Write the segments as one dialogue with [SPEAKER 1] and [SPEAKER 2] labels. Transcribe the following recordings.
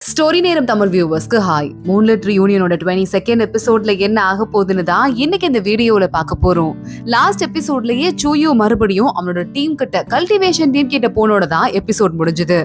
[SPEAKER 1] Story நேரம் Tamil வியூவர்ஸ்க்கு hi. மூன்லெட் ரியூனியனோட 22nd எபிசோட்ல என்ன ஆக போகுதுன்னு தான் இன்னைக்கு இந்த வீடியோல பார்க்க போறோம். லாஸ்ட் எபிசோட்லயே சூயூ மறுபடியும் அவனோட டீம் கிட்ட கல்டிவேஷன் டீம் கிட்ட போனோட தான் எபிசோட் முடிஞ்சது.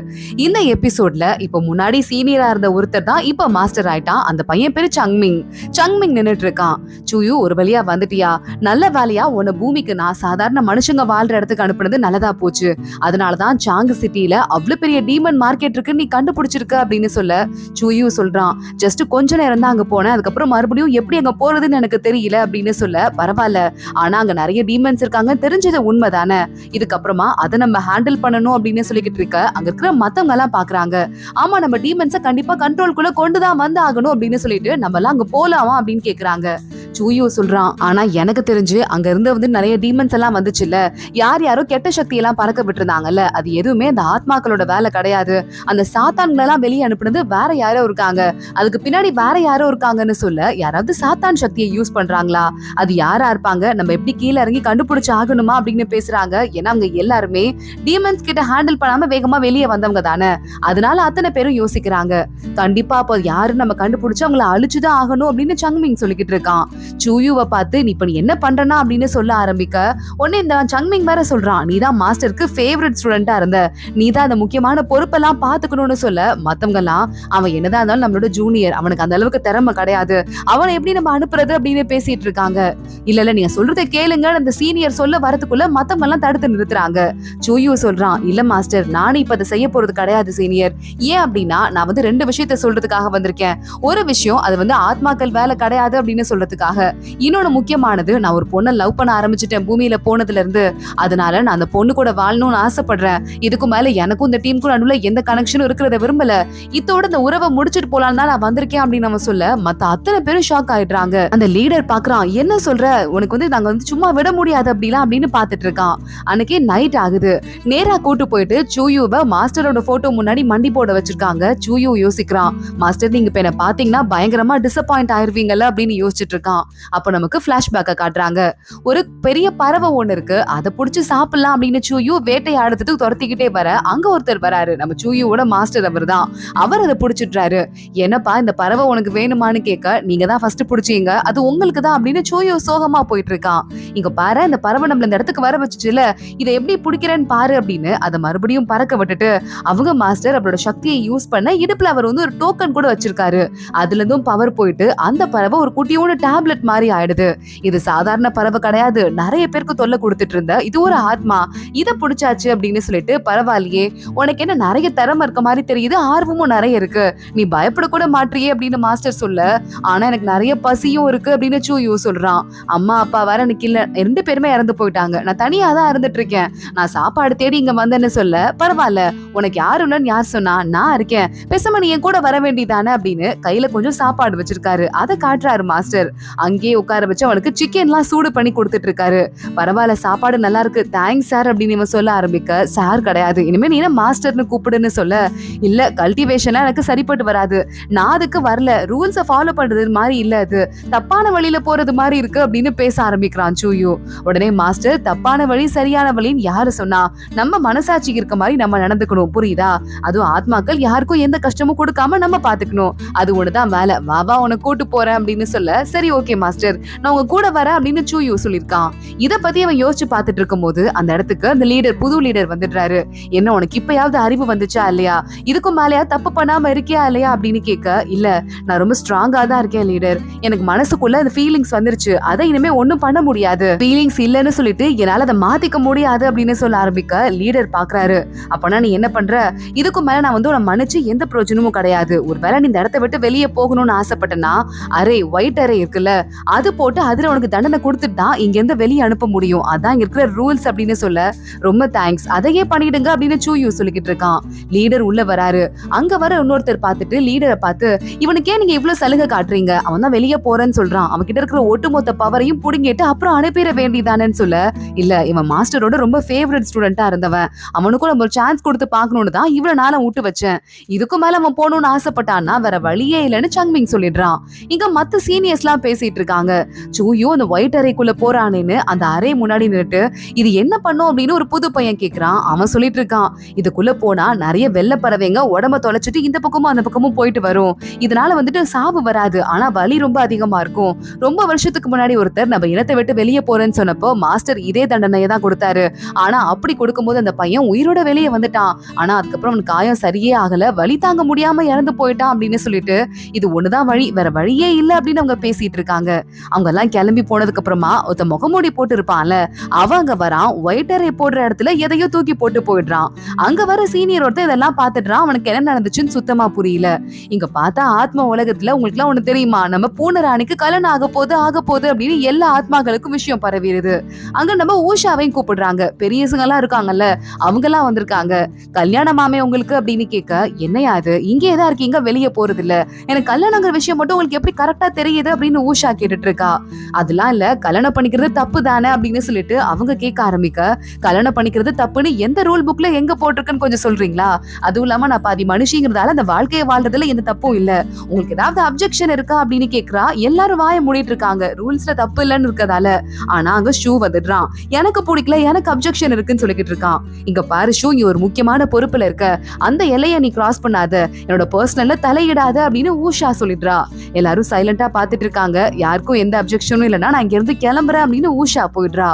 [SPEAKER 1] இந்த எபிசோட்ல இப்ப முன்னாடி சீனியரா இருந்த ஒருத்தர் தான் இப்ப மாஸ்டர் ஆயிட்டான். அந்த பையன் பேரு சங்மிங் நின்னுட்டு இருக்கான். சூயூ ஒரு வழியா வந்துட்டியா, நல்ல வேலையா உன்னை பூமிக்கு நான் சாதாரண மனுஷங்க வாழ்ற இடத்துக்கு அனுப்புனது நல்லதா போச்சு. அதனாலதான் சாங்கு சிட்டில அவ்வளவு பெரிய டீமன் மார்க்கெட் இருக்கு நீ கண்டுபிடிச்சிருக்க அப்படின்னு சொல்ல சூயூ சொல்றான். ஜஸ்ட் கொஞ்ச நேரம் தான் அங்க போனேன், அதுக்கப்புறம் மறுபடியும் எப்படி அங்க போறதுன்னு எனக்கு தெரியல அப்படின்னு சொல்ல, பரவாயில்ல ஆனா அங்க நிறைய டீமன்ஸ் இருக்காங்க தெரிஞ்சது உண்மைதானே, இதுக்கப்புறமா அதை நம்ம ஹேண்டில் பண்ணணும் அப்படின்னு சொல்லிக்கிட்டு இருக்க அங்க இருக்கிற மத்தவங்க எல்லாம் பாக்குறாங்க. ஆமா நம்ம டீமன்ஸை கண்டிப்பா கண்ட்ரோல்குள்ள கொண்டுதான் வந்து ஆகணும் அப்படின்னு சொல்லிட்டு நம்ம எல்லாம் அங்க போலாமா அப்படின்னு கேக்குறாங்க. சூயூ சொல்றான், ஆனா எனக்கு தெரிஞ்சு அங்க இருந்து நிறைய டீமன்ஸ் எல்லாம் வந்துச்சுல்ல, யாரோ கெட்ட சக்தி எல்லாம் பறக்க விட்டுருந்தாங்கல்ல, அது எதுவுமே அந்த ஆத்மாக்களோட வேலை கிடையாது. அந்த சாத்தான்களெல்லாம் வெளியே அனுப்புனது வேற யாரோ இருக்காங்க, அதுக்கு பின்னாடி வேற யாரோ இருக்காங்கன்னு சொல்ல, யாராவது சாத்தான் சக்தியை யூஸ் பண்றாங்களா, அது யாரா இருப்பாங்க, நம்ம எப்படி கீழே இறங்கி கண்டுபிடிச்சு ஆகணுமா அப்படின்னு பேசுறாங்க. ஏன்னா அவங்க எல்லாருமே டீமன்ஸ் கிட்ட ஹேண்டில் பண்ணாம வேகமா வெளியே வந்தவங்க தானே, அதனால அத்தனை பேரும் யோசிக்கிறாங்க. கண்டிப்பா அப்ப யாரு நம்ம கண்டுபிடிச்சு அவங்களை அழிச்சுதான் ஆகணும் அப்படின்னு சங்மிங் சொல்லிக்கிட்டு இருக்கான். சூயூவை பார்த்து நீ இப்ப என்ன பண்றனா அப்படின்னு சொல்ல ஆரம்பிக்க, உடனே இந்த சங்மிங் வேற சொல்றான், நீதான் மாஸ்டருக்கு ஃபேவரட் ஸ்டூடெண்டா இருந்த, நீதான் அந்த முக்கியமான பொறுப்பெல்லாம் பாத்துக்கணும்னு சொல்ல, மத்தவங்க எல்லாம் அவன் என்னதான் இருந்தாலும் நம்மளோட ஜூனியர், அவனுக்கு அந்த அளவுக்கு திறமை கிடையாது, அவனை எப்படி நம்ம அனுப்புறது அப்படின்னு பேசிட்டு இருக்காங்க. இல்ல நீங்க சொல்றதை கேளுங்க அந்த சீனியர் சொல்ல வரதுக்குள்ள மத்தவங்க எல்லாம் தடுத்து நிறுத்துறாங்க. சூயூ சொல்றான், இல்ல மாஸ்டர் நானும் இப்ப அதை செய்ய போறது கிடையாது சீனியர். ஏன் அப்படின்னா நான் ரெண்டு விஷயத்த சொல்றதுக்காக வந்திருக்கேன். ஒரு விஷயம் அது ஆத்மாக்கள் வேலை கிடையாது அப்படின்னு சொல்றதுக்காக, இன்னொன்னு முக்கியமானது, நான் ஒரு பொண்ணை லவ் பண்ண ஆரம்பிச்சுட்டேன் பூமியில போனதுல இருந்து, அதனால நான் அந்த பொண்ணு கூட வாழணும்னு ஆசைப்படுறேன். இதுக்கு மேல எனக்கும் இந்த டீமுக்கும் நடுவுல எந்த கனெக்ஷனும் இருக்கிறத விரும்பல, இதோட இந்த உறவை முடிச்சிட்டு போலான்னு தான் நான் வந்திருக்கேன் அப்படின்னு நம்ம சொல்ல, மத்த அத்தனை பேரும் ஷாக் ஆயிடுறாங்க. அந்த லீடர் பாக்குறான், என்ன சொல்ற, உனக்கு நாங்க சும்மா விட முடியாது அப்படிலாம் அப்படின்னு பாத்துட்டு இருக்கான். அன்னைக்கு நைட் ஆகுது. நேரா கூட்டு போயிட்டு சூயூவை மாஸ்டரோட போட்டோ முன்னாடி மண்டி போட வச்சிருக்காங்க. சூயூ யோசிக்கிறான், மாஸ்டர் நீங்க இப்ப என்ன பாத்தீங்கன்னா பயங்கரமா டிசப்பாயிண்ட் ஆயிருவீங்கல்ல அப்படின்னு யோசிச்சுட்டு இருக்கான். அப்ப நமக்கு பிளாஷ்பேக்க காட்டுறாங்க. ஒரு பெரிய பறவை ஒண்ணு இருக்கு, அதை புடிச்சு சாப்பிடலாம் அப்படின்னு சூயூ வேட்டையாடுறதுக்கு துரத்திக்கிட்டே வர, அங்க ஒருத்தர் வராரு. நம்ம சூயூவோட மாஸ்டர் அவர் தான். அவர் அதை புடிச்சிட்டாரு. என்னப்பா இந்த பறவை உனக்கு வேணுமான்னு கேட்க, நீங்க தான் ஃபர்ஸ்ட் புடிச்சீங்க, அது உங்களுக்கு தான் அப்படின்னு சூயூ சோகமா போயிட்டு இருக்கான். இங்க பாரு இந்த பறவை நம்மள இந்த இடத்துக்கு வர வச்சுச்சுல, இதை எப்படி பிடிக்கிறேன்னு பாரு அப்படின்னு அதை மறுபடியும் பறக்க விட்டுட்டு, அவங்க மாஸ்டர் அவரோட சக்தியை யூஸ் பண்ண இடுப்புல அவர் ஒரு டோக்கன் கூட வச்சிருக்காரு. அதுல இருந்தும் பவர் போயிட்டு அந்த பறவை ஒரு குட்டியோட டேப்லெட் மாதிரி ஆயிடுது. இது சாதாரண பறவை கிடையாது, நிறைய பேருக்கு தொல்லை கொடுத்துட்டு இருந்த இது ஒரு ஆத்மா, இதை பிடிச்சாச்சு அப்படின்னு சொல்லிட்டு, பரவாயில்லையே உனக்கு என்ன நிறைய திறமை இருக்க மாதிரி தெரியுது, ஆர்வமும் நிறைய இருக்கு, நீ பயப்பட கூட மாட்டியே அப்படின்னு மாஸ்டர் சொல்ல, ஆனா எனக்கு நிறைய பசியும் இருக்கு அப்படின்னு சூயூ சொல்றான். அம்மா அப்பா வேற எனக்கு இல்ல, ரெண்டு பேருமே இறந்து போயிட்டாங்க, நான் தனியா தான் இருந்துட்டு இருக்கேன், நான் சாப்பாடு தேடி இங்க வந்தேன்னு சொல்ல, பரவாயில்ல உனக்கு யாருன்னு யார் சொன்னா, நான் இருக்கேன், பேசாம நீ என் கூட வர வேண்டியதானே அப்படின்னு கையில கொஞ்சம் சாப்பாடு வச்சிருக்காரு. அதை காட்டுறாரு மாஸ்டர். அங்கேயே உட்கார வச்சு அவனுக்கு சிக்கன் எல்லாம் சூடு பண்ணி கொடுத்துட்டு இருக்காரு. பரவாயில்ல சாப்பாடு நல்லா இருக்கு, தேங்க்ஸ் சார் அப்படின்னு இவன் சொல்ல ஆரம்பிக்க, சார் கிடையாது இனிமே நீ மாஸ்டர்னு கூப்பிடுன்னு சொல்ல, இல்ல கல்டிவேஷன் எனக்கு சரிப்பட்டு வராது, நான் அதுக்கு வரல, ரூல்ஸை ஃபாலோ பண்றது மாதிரி இல்ல, அது தப்பான வழியில போறது மாதிரி இருக்கு அப்படின்னு பேச ஆரம்பிக்கிறான் சூயூ. உடனே மாஸ்டர், தப்பான வழி சரியான வழின்னு யாரு சொன்னா, நம்ம மனசாட்சிக்கு இருக்க மாதிரி நம்ம நடந்துக்கணும் புரியுதா, அதுவும் ஆத்மாக்கள் யாருக்கும் எந்த கஷ்டமும் கொடுக்காம நம்ம பாத்துக்கணும், அது ஒண்ணுதான் வேலை, வாவா உன கூட்டு போறேன் அப்படின்னு சொல்ல, சரி ஓகே மாஸ்டர் நான் உங்க கூட வரேன் அப்படின்னு சூயூ சொல்லிருக்கான். இத பத்தி அவன் யோசிச்சு பாத்துட்டு இருக்கும் போது அந்த இடத்துக்கு அந்த லீடர் புது லீடர் வந்துடுறாரு. என்ன உனக்கு இப்பயாவது அறிவு வந்துச்சா இல்லையா, இதுக்கும் மேலயா தப்பு பண்ணாம இருக்கியா இல்லையா அப்படின்னு கேட்க, இல்ல நான் ரொம்ப ஸ்ட்ராங்கா தான் இருக்கேன் லீடர், எனக்கு மனசுக்குள்ள அந்த ஃபீலிங்ஸ் வந்துருச்சு, அதை இனிமே ஒண்ணும் பண்ண முடியாது, ஃபீலிங்ஸ் இல்லன்னு சொல்லிட்டு என்னால அதை மாத்திக்க முடியாது அப்படின்னு சொல்ல ஆரம்பிக்க, லீடர் பாக்குறாரு. அப்பனா நீ என்ன பண்ற, இதுக்கும் மேல நான் உன்னை மன்னிச்சு எந்த பிரயோஜனமும் கிடையாது, ஒருவேளை நீ இந்த இடத்தை விட்டு வெளியே போகணும்னு ஆசைப்பட்டனா அரே ஒயிட் அரே இருக்குல்ல, அது போட்டு அதுல உனக்கு தண்டனை கொடுத்துட்டு தான் இங்க இருந்து வெளியே அனுப்ப முடியும், அதான் இருக்கிற ரூல்ஸ் அப்படின்னு சொல்ல, ரொம்ப தேங்க்ஸ் அதையே பண்ணிடுங்க அப்படின்னு சூயூ சொல்லிக்கிட்டு இருக்கான். லீடர் உள்ள வராரு. அங்க வர இன்னொருத்தர் பார்த்துட்டு லீடரை பார்த்து, இவனுக்கே நீங்க இவ்வளவு சலுகை காட்டுறீங்க, அவன் தான் வெளியே போறேன்னு சொல்றான், அவன் கிட்ட இருக்கிற ஒட்டுமொத்த பவரையும் புடுங்கிட்டு அப்புறம் அனுப்பிட வேண்டியதானேன்னு சொல்ல, இல்ல இவன் மாஸ்டரோட ரொம்ப ஃபேவரட் ஸ்டூடெண்டா இருந்தவன், அவனுக்கும் நம்ம ஒரு சான்ஸ் கொடுத்து பாக்கணும்னு தான் இவ்வளவு நாள விட்டு வச்சேன், இதுக்கு மேல அவன் போகணும்னு ஆசைப்பட்டான்னா வேற வழியே இல்லைன்னு சங்மிங் சொல்லிடுறான். இங்க மத்த சீனியர்ஸ் எல்லாம் பேசி பேசிட்டு இருக்காங்க. சூயு அந்த ஒயிட் அறைக்குள்ள போறானேன்னு அந்த அறை முன்னாடி நின்னுட்டு இது என்ன பண்ணும் அப்படின்னு ஒரு புது பையன் கேக்குறான். அவன் சொல்லிட்டு இருக்கான், இதுக்குள்ள போனா நிறைய வெள்ளை பறவைங்க உடம்ப தொலைச்சிட்டு இந்த பக்கமும் அந்த பக்கமும் போயிட்டு வரும். இதனால வந்துட்டு சாவு வராது, ஆனா வலி ரொம்ப அதிகமா இருக்கும். ரொம்ப வருஷத்துக்கு முன்னாடி ஒருத்தர் நம்ம இனத்தை விட்டு வெளியே போறேன்னு சொன்னப்போ மாஸ்டர் இதே தண்டனையை தான் கொடுத்தாரு. ஆனா அப்படி கொடுக்கும்போது அந்த பையன் உயிரோட வெளியே வந்துட்டான். ஆனா அதுக்கப்புறம் அவனுக்கு காயம் சரியே ஆகல, வலி தாங்க முடியாம இறந்து போயிட்டான் அப்படின்னு சொல்லிட்டு இது ஒண்ணுதான் வழி, வேற வழியே இல்ல அப்படின்னு அவங்க பேசிட்டு இருக்காங்க. அவங்க எல்லாம் கிளம்பி போனதுக்கு அப்புறமா ஒருத்த முகமூடி போட்டு இருப்பான்ல, அவன் அங்க வரான். ஒயிட் அறை போடுற இடத்துல எதையோ தூக்கி போட்டு போயிடுறான். அங்க வர சீனியர் ஒருத்தர் இதெல்லாம் பாத்துடுறான். அவனுக்கு என்ன நடந்துச்சுன்னு சுத்தமா புரியல. இங்க பார்த்தா ஆத்ம உலகத்துல உங்களுக்கு எல்லாம் ஒண்ணு தெரியுமா, நம்ம பூனராணிக்கு கல்யாணம் ஆக போகுது அப்படின்னு எல்லா ஆத்மாக்களுக்கும் விஷயம் பரவிடுது. அங்க நம்ம ஊஷாவையும் கூப்பிடுறாங்க. பெரியசுங்க எல்லாம் இருக்காங்கல்ல, அவங்க எல்லாம் வந்திருக்காங்க. கல்யாணமாமே உங்களுக்கு அப்படின்னு கேட்க, என்னையா அது இங்கே தான் இருக்கீங்க, வெளியே போறது இல்ல, எனக்கு கல்யாணங்கிற விஷயம் மட்டும் உங்களுக்கு எப்படி கரெக்டா தெரியுது அப்படின்னு ஊஷா கேட்டுட்டு இருக்கா. அதெல்லாம் இல்ல, கல்யாணம் பண்ணிக்கிறது தப்பு தானே அப்படின்னு சொல்லிட்டு அவங்க கேட்க ஆரம்பிக்க, கல்யாணம் பண்ணிக்கிறது தப்புன்னு எந்த ரூல் புக்ல எங்க போட்டிருக்குன்னு கொஞ்சம் சொல்றீங்களா? அதுவும் இல்லாம நான் பாதி மனுஷங்கிறதால அந்த வாழ்க்கையை வாழ்றதுல எந்த தப்பும் இல்ல, உங்களுக்கு ஏதாவது அப்ஜெக்ஷன் இருக்கா அப்படின்னு கேக்குறா. எல்லாரும் வாய மூடிட்டு இருக்காங்க, ரூல்ஸ்ல தப்பு இல்லன்னு இருக்கதால. ஆனா அங்க ஷூ வந்துடுறான். எனக்கு பிடிக்கல, எனக்கு அப்ஜெக்ஷன் இருக்குன்னு சொல்லிக்கிட்டு இருக்கான். இங்க பாரு ஷூ, நீ ஒரு முக்கியமான பொறுப்புல இருக்க, அந்த எல்லையை நீ கிராஸ் பண்ணாத, என்னோட பர்சனல்ல தலையிடாத அப்படின்னு ஊஷா சொல்லிடுறா. எல்லாரும் சைலண்டா பாத்துட்டு இருக்காங்க. யாருக்கும் எந்த அப்ஜெக்ஷனும் இல்லைன்னா நான் இங்க இருந்து கிளம்புறேன் அப்படின்னு ஊஷா போயிடுறா.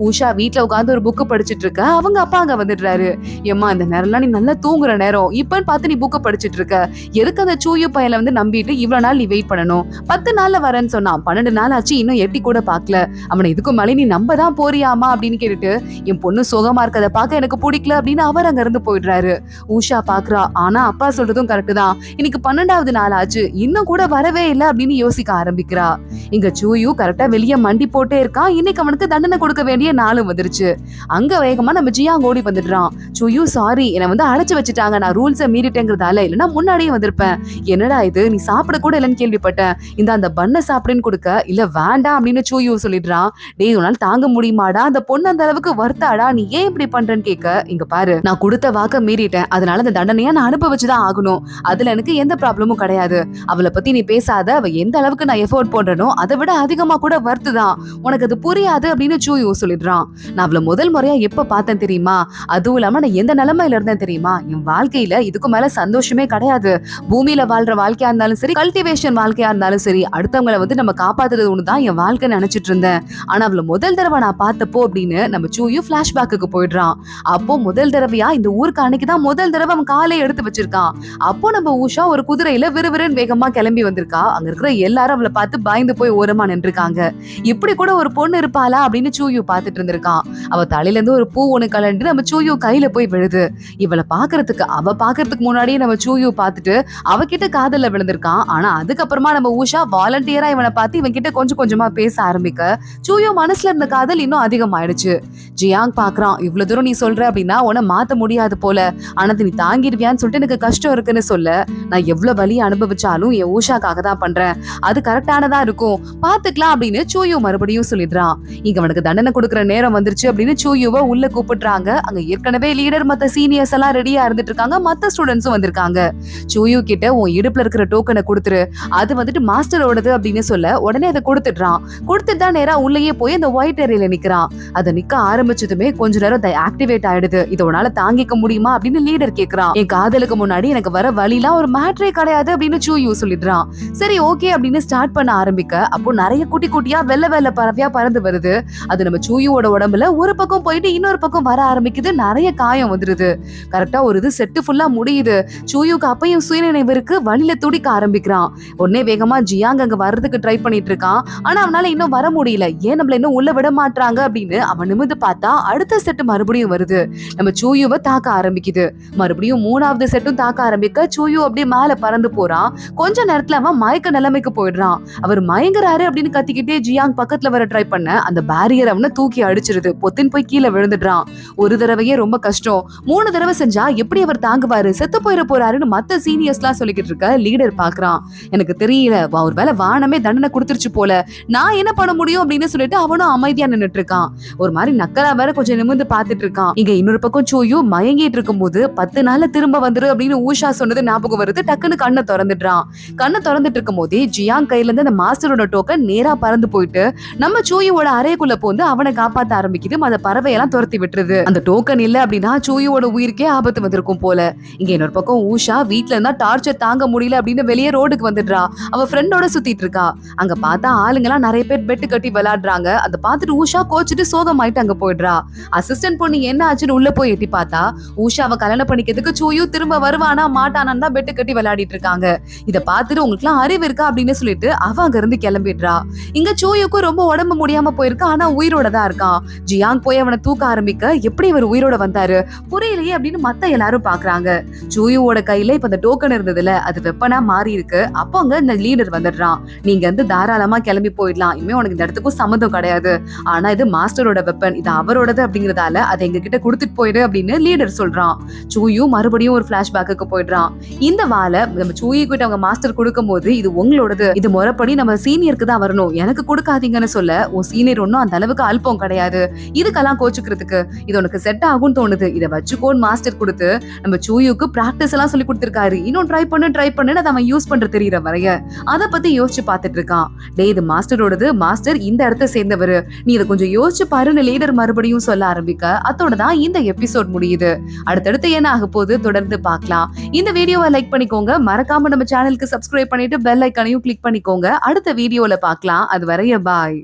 [SPEAKER 1] ஊஷா வீட்டுல உட்காந்து ஒரு புக்கு படிச்சிட்டு இருக்க. அவங்க அப்பா அங்க வந்துடுறாரு. ஏம்மா, இந்த நேரம்லாம் நீ நல்லா தூங்குற நேரம், இப்பன்னு பார்த்து நீ புக்கு படிச்சிட்டு இருக்க, எதுக்கு அந்த சூயு பையல வந்து நம்பிட்டு இவ்வளவு நாள் நீ வெயிட் பண்ணணும்? 10 நாள்ல வரேன்னு சொன்னான், 12 நாள் ஆச்சு, இன்னும் எட்டி கூட பாக்கல. அவனை இதுக்கு மேலே நீ நம்ப தான் போறியாமா அப்படின்னு கேட்டுட்டு, என் பொண்ணு சுகமா இருக்கதை பார்க்க எனக்கு பிடிக்கல அப்படின்னு அவர் அங்க இருந்து போயிடுறாரு. ஊஷா பாக்குறா. ஆனா அப்பா சொல்றதும் கரெக்ட் தான், இன்னைக்கு 12வது நாள் ஆச்சு, இன்னும் கூட வரவே இல்லை அப்படின்னு யோசிக்க ஆரம்பிக்கிறா. இங்க சூயு கரெக்டா வெளியே மண்டி போட்டே இருக்கான். இன்னைக்கு அவனுக்கு தண்டனை கொடுக்க வேண்டிய நாளும் வந்துருச்சு. அங்க வேகமா நம்ம ஜியாங் ஓடி வந்துடுறான். சூயு, சாரி, என்னை வந்து அழைச்சு வச்சுட்டாங்க, நான் ரூல்ஸை மீறிட்டேங்கிறதால, இல்லைன்னா முன்னாடியே வந்திருப்பேன். என்னடா இது, நீ சாப்பிட கூட இல்லைன்னு கேள்விப்பட்டேன், இந்த அந்த பண்ணை சாப்பிடுன்னு கொடுக்க, இல்ல வேண்டாம் அப்படின்னு சூயு சொல்லிடுறான். டேய், உன்னால தாங்க முடியுமாடா, அந்த பொண்ணு அந்த அளவுக்கு வருத்தாடா, நீ ஏன் இப்படி பண்றேன்னு கேட்க, இங்க பாரு, நான் கொடுத்த வாக்க மீறிட்டேன், அதனால அந்த தண்டனையா நான் அனுபவிச்சுதான் ஆகணும், அதுல எனக்கு எந்த ப்ராப்ளமும் கிடையாது, அவளை பத்தி நீ பேசாத, அவ எந்த அளவுக்கு நான் எஃபோர்ட் போடுறனோ அதை விட அதிகமா கூட வருத்துதான், உனக்கு அது புரியாது அப்படின்னு சூயு சொல்லிடுறான். நான் அவளை முதல் முறையா எப்ப பார்த்தேன் தெரியுமா, அதுவும் இல்லாம நான் எந்த நிலைமையில இருந்தேன் தெரியுமா, என் வாழ்க்கையில இதுக்கு மேல சந்தோஷமே கிடையாது. பூமியில வாழ்ற வாழ்க்கையா இருந்தாலும் சரி, கல்டிவேஷன் வாழ்க்கையா இருந்தாலும் சரி, அடுத்தவங்களை வந்து நம்ம காப்பாத்துறது ஒண்ணுதான் என் வாழ்க்கை நினைச்சிட்டு இருந்தேன். ஆனா அவளை முதல் தடவை நான் பார்த்தப்போ அப்படின்னு நம்ம சூயு பிளாஷ்பேக்கு போயிடுறான். அப்போ முதல் தடவையா இந்த ஊருக்கு அன்னைக்குதான் முதல் தடவை அவன் காலை எடுத்து வச்சிருக்கான். அப்போ நம்ம ஊஷா ஒரு குதிரையில விறுவிறுன்னு வேகமா கிளம்பி வந்திருக்கா. அங்க இருக்கிற எல்லாரும் அவளை பார்த்து பயந்து போய் ஓரமா நின்றுருக்காங்க. இப்படி கூட ஒரு பொண்ணு இருப்பாளா அப்படின்னு சூயு பார்த்துட்டு இருந்திருக்கான். அவ தலையில இருந்து ஒரு பூ ஒண்ணு கலண்டு நம்ம சூயு கையில போய் விழுது. அவ பாக்குறதுக்கு முன்னாடியே நம்ம சூயு பார்த்துட்டு அவகிட்ட காதல்ல விழுந்திருக்கான். ஆனா அதுக்கப்புறமா நம்ம ஊஷா வாலண்டியரா இவனை பார்த்து இவன் கிட்ட கொஞ்சம் கொஞ்சமா பேச ஆரம்பிக்க சூயு மனசுல இருந்த காதல் இன்னும் அதிகமாயிடுச்சு. ஜியாங் பாக்குறான், இவ்வளவு தூரம் நீ சொல்ற அப்படின்னா உன்னை மாத்த முடியாது போல, ஆனா நீ தாங்கிடுவியான்னு சொல்லிட்டு எனக்கு கஷ்டம் இருக்குன்னு சொல்ல, நான் எவ்வளவு வலியை அனுபவிச்சாலும் என் ஊஷாக்காக தான் பண்றேன், அது கரெக்டானதா இருக்கும், பாத்துக்கலாம் அப்படின்னு சூயு மறுபடியும் சொல்லிடுறான். இங்க அவனுக்கு தண்டனை கொடுக்குற நேரம் வந்துருச்சு அப்படின்னு சூயுவை உள்ள கூப்பிடுறாங்க. அங்க ஏற்கனவே லீடர் மத்த சீனியர்ஸ் எல்லாம் ரெடியா இருந்துட்டு இருக்காங்க. மத்த ஸ்டூடெண்ட்ஸும் வந்திருக்காங்க. சூயு கிட்ட உன் இடுப்புல இருக்கிற டோக்கனை கொடுத்துரு, அது வந்துட்டு மாஸ்டரோடது அப்படின்னு சொல்ல உடனே அதை கொடுத்துடுறான். கொடுத்துட்டு தான் நேரா உள்ளேயே போய் அந்த ஒயிட் ஏரியில நிக்கிறான். அதை நிக்க ஆரம்பிச்சதுமே கொஞ்ச நேரம் ஆக்டிவேட் ஆயிடுது. இதை உன்னால தாங்கிக்க முடியுமா அப்படின்னு லீடர் கேக்குறான். என் காதலுக்கு முன்னாடி எனக்கு வர வழிலாம் ஒரு மேட்ரே கிடையாது அப்படின்னு சூயு சொல்லிடுறான். சரி ஓகே அப்படின்னு ஸ்டார்ட் பண்ண ஆரம்பிக்க, அப்போ நிறைய குட்டி குட்டியா வெள்ளை வெள்ளை பறவையா பறந்து வருது. அது நம்ம சூயுவோட உடம்புல ஒரு பக்கம் போயிட்டு இன்னொரு பக்கம் வர ஆரம்பிக்குது. நிறைய காயம் வந்துருது. கரெக்டா ஒரு இது செட்டு ஃபுல்லா முடியுது. சூயுக்கு அப்பையும் சுயநினைவு இருக்கு. வழியில துடிக்க ஆரம்பிக்கிறான். உடனே வேகமா ஜியாங் அங்க வர்றதுக்கு ட்ரை பண்ணிட்டு இருக்கான். ஆனா அவனால இன்னும் வர முடியல. ஏன் நம்மள இன்னும் உள்ள விட மாட்டாங்க அப்படின்னு அவன் நிமிந்து பார்த்தா அடுத்த செட்டு மறுபடியும் வருது. நம்ம சூயுவை தாக்க ஆரம்பிக்குது. மறுபடியும் 3வது செட்டும் தாக்க ஆரம்பிக்க சூயு அப்படியே மேல பறந்து போறான். கொஞ்ச நேரத்துல அவன் மயக்க நிலைமைக்கு போயிடுறான். அவர் மயங்குறாரு அப்படின்னு கத்திக்கிட்டே ஜியாங் பக்கத்துல வர ட்ரை பண்ண அந்த பேரியர் அவனை தூக்கி அடிச்சிருது. பொத்தின் போய் கீழே விழுந்துடுறான். ஒரு தடவையே ரொம்ப கஷ்டம், 3 தடவை செஞ்சா எப்படி அவர் தாங்குவாரு, செத்து போயிட போறாருன்னு மத்த சீனியர்ஸ் எல்லாம் சொல்லிக்கிட்டு இருக்க லீடர் பாக்குறான். எனக்கு தெரியல, ஒரு வேலை வானமே தண்டனை கொடுத்துருச்சு போல, நான் என்ன பண்ண முடியும் அப்படின்னு சொல்லிட்டு அவனும் அமைதியா நின்னுட்டு இருக்கான். ஒரு மாதிரி நக்கலா வேற கொஞ்சம் நிமிர்ந்து பாத்துட்டு இருக்கான். இங்க இன்னொரு பக்கம் சூயு மயங்கிட்டு இருக்கும் போது 10 நாள்ல திரும்ப வந்துரு அப்படின்னு ஊஷா சொன்னது ஞாபகம் வருது. டக்குன்னு கண்ணை திறந்துடுறான். கண்ணை திறந்துட்டு இருக்கும் போதே ஜியாங் கையில இருந்து அந்த மாஸ்டர் மாஸ்டரோட டோக்கன் நேரா பறந்து போயிட்டு நம்ம சூயுவோட அறைக்குள்ள போந்து அவனை காப்பாத்த ஆரம்பிக்குது. அந்த பறவையெல்லாம் துரத்தி விட்டுருது. அந்த டோக்கன் இல்ல அப்படின்னா சூயுவோட உயிருக்கே ஆபத்து வந்திருக்கும் போல. இங்க இன்னொரு பக்கம் ஊஷா வீட்ல இருந்தா டார்ச்சர் தாங்க முடியல அப்படின்னு வெளியே ரோடுக்கு வந்துடுறா. அவ ஃப்ரெண்டோட சுத்திட்டு இருக்கா. அங்க பார்த்தா ஆளுங்கெல்லாம் நிறைய பேர் பெட்டு கட்டி விளையாடுறாங்க. அதை பார்த்துட்டு ஊஷா கோச்சிட்டு சோகமாயிட்டு அங்க போயிடுறா. அசிஸ்டன்ட் பொண்ணு என்ன ஆச்சுன்னு உள்ள போய் எட்டி பார்த்தா ஊஷாவை கல்யாணம் பண்ணிக்கிறதுக்கு சூயு திரும்ப வருவானா மாட்டானான்னு தான் பெட்டு கட்டி விளையாடிட்டு இருக்காங்க. இதை பார்த்துட்டு உங்களுக்கு எல்லாம் அறிவு இருக்கா அப்படின்னு சொல்லிட்டு அவ அங்க இருந்து கிளம்பிடுறா. இங்க சூயுக்கும் ரொம்ப உடம்பு முடியாம போயிருக்கு. ஆனா உயிரோட தான் இருக்கான். ஜியாங் போய் அவனை தூக்க ஆரம்பிக்க எப்படி இவர் உயிரோட வந்தாரு புரியலையே அப்படின்னு மத்த எல்லாரும் பாக்குறாங்க. சூயுவோட கையில இப்ப அந்த டோக்கன் இருந்ததுல அது வெப்பனா மாறி இருக்கு. அப்போ அங்க இந்த லீடர் வந்துடுறான். நீங்க வந்து தாராளமா கிளம்பி போயிடலாம், இனிமே உனக்கு இந்த இடத்துக்கும் சம்மந்தம் கிடையாது. ஆனா இது மாஸ்டரோட வெப்பன், இது அவரோடது அப்படிங்கறதால அதை எங்க கிட்ட கொடுத்துட்டு போயிடு அப்படின்னு லீடர் சொல்றான். சூயு மறுபடியும் ஒரு பிளாஷ்பேக்கு போயிடுறான். இந்த வாழை நம்ம சூயு கிட்ட அவங்க மாஸ்டர் கொடுக்கும் போது இது உங்களோடது, இது முறைப்படி நம்ம சீனியருக்கு தான் வரணும், எனக்கு கொடுக்காதீங்கன்னு சொல்ல உன் சீனியர் ஒன்னும் அந்த அளவுக்கு அல்பம் கிடையாது, இதுக்கெல்லாம் கோச்சுக்கிறதுக்கு இது உனக்கு செட் ஆகும் தோணுது, இதை வச்சுக்கோன்னு மாஸ்டர் கொடுத்து நம்ம சூயுக்கு பிராக்டிஸ் எல்லாம் சொல்லி கொடுத்திருக்காரு. இன்னும் ட்ரை பண்ணு அதை அவன் யூஸ் பண்ற தெரியற வரைய அதை பத்தி யோசிச்சு பார்த்துட்டு இருக்கான். டே இது மாஸ்டரோடது, மாஸ்டர் இந்த இடத்தை சேர்ந்தவரு, நீ இதை கொஞ்சம் யோசிச்சு பாருன்னு லீடர் மறுபடியும் சொல்ல ஆரம்பிக்க அதோட தான் இந்த எபிசோட் முடியுது. அடுத்தடுத்து என்ன ஆக போகுது தொடர்ந்து பார்க்கலாம். இந்த வீடியோவை லைக் பண்ணிக்கோங்க, மறக்காம நம்ம சேனலுக்கு சப்ஸ்கிரைப் பண்ணிட்டு பெல் ஐக்கானையும் கிளிக் பண்ணிக்கோங்க. அடுத்த வீடியோல பார்க்கலாம். அது வரைய பாய்.